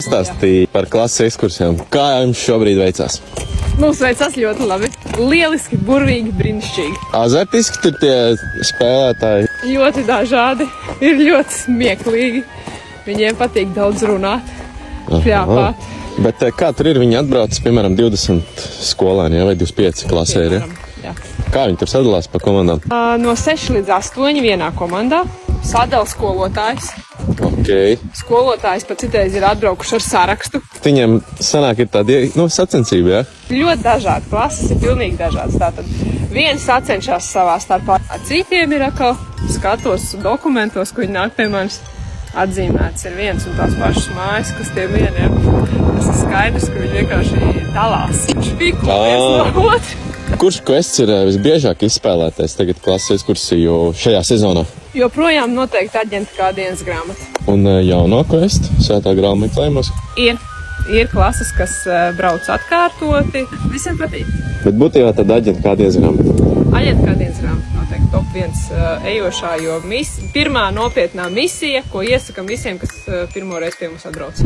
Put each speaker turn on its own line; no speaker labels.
Stāstīja par klases ekskursijām. Kā jums šobrīd veicās?
Mums veicās ļoti labi. Lieliski, burvīgi, brīnišķīgi.
Azartiski tur tie spēlētāji.
Ļoti dažādi. Ir ļoti smieklīgi. Viņiem patīk daudz runāt, pļāpāt.
Bet kā tur ir? Viņi atbrauc, piemēram, 20 skolēni, vai 25 klasē ir,
Jā.
Kā viņi tur sadalās pa komandām?
No 6 līdz 8 vienā komandā. Sadala skolotājs.
Ok.
Skolotājs pat citreiz ir atbraukuši ar sarakstu.
Viņiem sanāk ir tādi, sacensība, jā?
Ļoti dažādi klases, ir pilnīgi dažādas. Tātad viens sacenšas savā starpā. Citiem ir atkal skatos dokumentos, ko viņi nāk pie manis atzīmēts. Ir viens un tās pašas mājas, kas tiem vieniem. Tas ir skaidrs, ka viņi vienkārši dalās. Špiko viens no otru.
Kurš quests ir visbiežāk izspēlētais tagad klases ekskursiju šajā sezonā?
Joprojām noteikti aģenta kā dienas grāmata.
Un jauno questu, svētā grāla meklējumos?
Ir klases, kas brauc atkārtoti. Visiem patīk.
Bet būtībā tad aģenta kā dienas grāmata?
Aģenta kā dienas grāmata noteikti top 1 ejošā, jo pirmā nopietnā misija, ko iesakam visiem, kas pirmo reizi pie mums atbrauc.